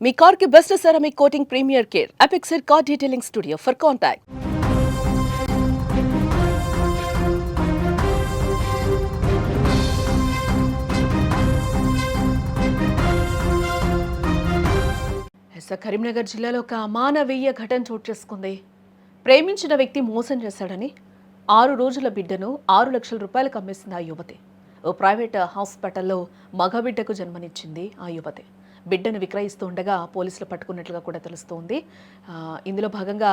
మీ car కి best ceramic coating premier care Apexer car detailing studio for contact. Karimnagar జిల్లాలో ఒక అమానవీయ ఘటన చోటు చేసుకుంది. ప్రేమించిన వ్యక్తి మోసం చేశాడని 6 రోజుల బిడ్డను 6 లక్షల రూపాయలకు అమ్మేసింది ఆ యువతి. ఓ ప్రైవేట్ హాస్పిటల్లో మగబిడ్డకు జన్మనిచ్చింది ఆ యువతి. బిడ్డను విక్రయిస్తూ ఉండగా పోలీసులు పట్టుకున్నట్లుగా కూడా తెలుస్తోంది. ఇందులో భాగంగా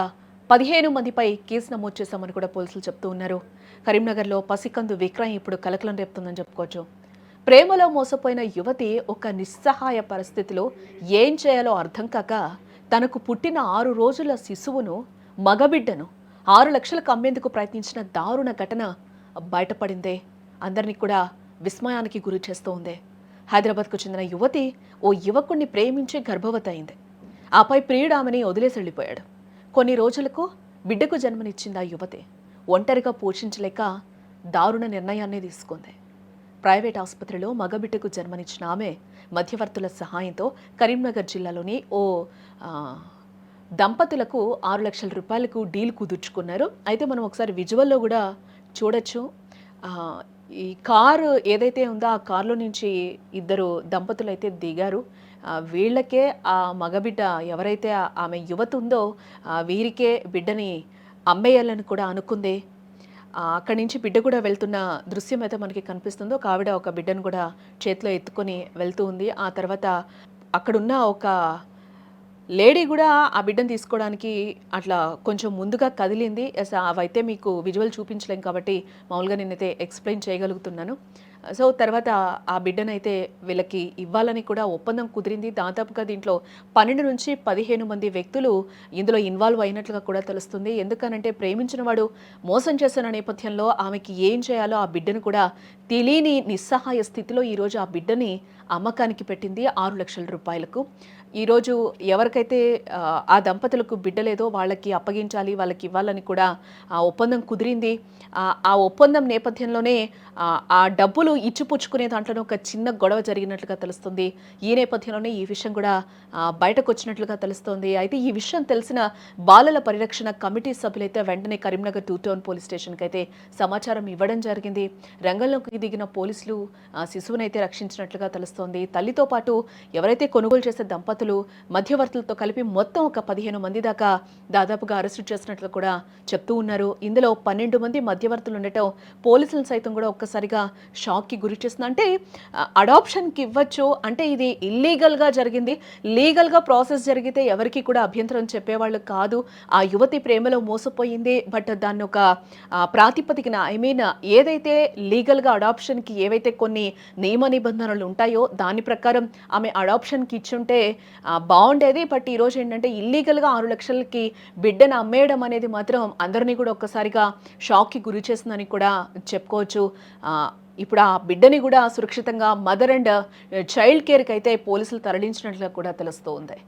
15 మందిపై కేసు నమోదు చేశామని కూడా పోలీసులు చెప్తూ ఉన్నారు. కరీంనగర్లో పసికందు విక్రయం ఇప్పుడు కలకలం రేపుతుందని చెప్పుకోవచ్చు. ప్రేమలో మోసపోయిన యువతి ఒక నిస్సహాయ పరిస్థితిలో ఏం చేయాలో అర్థం కాక తనకు పుట్టిన 6 రోజుల శిశువును మగబిడ్డను 6 లక్షలకు అమ్మేందుకు ప్రయత్నించిన దారుణ ఘటన బయటపడిందే అందరినీ కూడా విస్మయానికి గురి చేస్తోంది. హైదరాబాద్కు చెందిన యువతి ఓ యువకుణ్ణి ప్రేమించి గర్భవతి అయింది. ఆపై ప్రియుడు ఆమెని వదిలేసి వెళ్ళిపోయాడు. కొన్ని రోజులకు బిడ్డకు జన్మనిచ్చింది ఆ యువతి. ఒంటరిగా పోషించలేక దారుణ నిర్ణయాన్ని తీసుకుంది. ప్రైవేట్ ఆసుపత్రిలో మగబిడ్డకు జన్మనిచ్చిన ఆమె మధ్యవర్తుల సహాయంతో కరీంనగర్ జిల్లాలోని ఓ దంపతులకు 6 లక్షల రూపాయలకు డీల్ కుదుర్చుకున్నారు. అయితే మనం ఒకసారి విజువల్లో కూడా చూడొచ్చు. ఈ కారు ఏదైతే ఉందో ఆ కారులో నుంచి ఇద్దరు దంపతులు అయితే దిగారు. వీళ్ళకే ఆ మగబిడ్డ ఎవరైతే ఆమె యువత ఉందో వీరికే బిడ్డని అమ్మేయాలని కూడా అనుకుంది. అక్కడి నుంచి బిడ్డ కూడా వెళ్తున్న దృశ్యం అయితే మనకి కనిపిస్తుందో. ఒక ఆవిడ ఒక బిడ్డను కూడా చేతిలో ఎత్తుకొని వెళ్తూ ఉంది. ఆ తర్వాత అక్కడున్న ఒక లేడీ కూడా ఆ బిడ్డను తీసుకోవడానికి అట్లా కొంచెం ముందుగా కదిలింది. అవైతే మీకు విజువల్ చూపించలేం కాబట్టి మామూలుగా నేనైతే ఎక్స్ప్లెయిన్ చేయగలుగుతున్నాను. సో తర్వాత ఆ బిడ్డనైతే వీళ్ళకి ఇవ్వాలని కూడా ఒప్పందం కుదిరింది. దాదాపుగా దీంట్లో 12 నుంచి 15 మంది వ్యక్తులు ఇందులో ఇన్వాల్వ్ అయినట్లుగా కూడా తెలుస్తుంది. ఎందుకనంటే ప్రేమించిన వాడు మోసం చేసిన నేపథ్యంలో ఆమెకి ఏం చేయాలో ఆ బిడ్డను కూడా తెలియని నిస్సహాయ స్థితిలో ఈరోజు ఆ బిడ్డని అమ్మకానికి పెట్టింది 6 లక్షల రూపాయలకు. ఈరోజు ఎవరికైతే ఆ దంపతులకు బిడ్డ లేదో వాళ్ళకి అప్పగించాలి, వాళ్ళకి ఇవ్వాలని కూడా ఆ ఒప్పందం కుదిరింది. ఆ ఒప్పందం నేపథ్యంలోనే ఆ డబ్బులు ఇచ్చిపుచ్చుకునే దాంట్లోనే ఒక చిన్న గొడవ జరిగినట్లుగా తెలుస్తుంది. ఈ నేపథ్యంలోనే ఈ విషయం కూడా బయటకు వచ్చినట్లుగా తెలుస్తోంది. అయితే ఈ విషయం తెలిసిన బాలల పరిరక్షణ కమిటీ సభ్యులైతే వెంటనే కరీంనగర్ 2 టౌన్ పోలీస్ స్టేషన్కి అయితే సమాచారం ఇవ్వడం జరిగింది. రంగంలోకి దిగిన పోలీసులు శిశువునైతే రక్షించినట్లుగా తెలుస్తోంది. తల్లితో పాటు ఎవరైతే కొనుగోలు చేసే దంపతులు మధ్యవర్తులతో కలిపి మొత్తం ఒక 15 మంది దాకా దాదాపుగా అరెస్టు చేసినట్లు కూడా చెప్తూ ఉన్నారు. ఇందులో 12 మంది మధ్యవర్తులు ఉండటం పోలీసులు సైతం కూడా ఒక్కసారిగా షాక్కి గురి చేస్తుంది. అంటే అడాప్షన్కి ఇవ్వచ్చు అంటే ఇది ఇల్లీగల్గా జరిగింది, లీగల్గా ప్రాసెస్ జరిగితే ఎవరికి కూడా అభ్యంతరం చెప్పేవాళ్ళు కాదు. ఆ యువతి ప్రేమలో మోసపోయింది. బట్ దాన్ని ఒక ప్రాతిపదికన ఏదైతే లీగల్గా అడాప్షన్కి ఏవైతే కొన్ని నియమ నిబంధనలు ఉంటాయో దాని ప్రకారం ఆమె అడాప్షన్కి ఇచ్చుంటే బాగుండేది. బట్ ఈరోజు ఏంటంటే ఇల్లీగల్గా 6 లక్షలకి బిడ్డను అమ్మేయడం అనేది మాత్రం అందరినీ కూడా ఒక్కసారిగా షాక్కి గురి చేస్తుందని కూడా చెప్పుకోవచ్చు. ఇప్పుడు ఆ బిడ్డని కూడా సురక్షితంగా మదర్ అండ్ చైల్డ్ కేర్కి అయితే పోలీసులు తరలించినట్లుగా కూడా తెలుస్తూ ఉంది.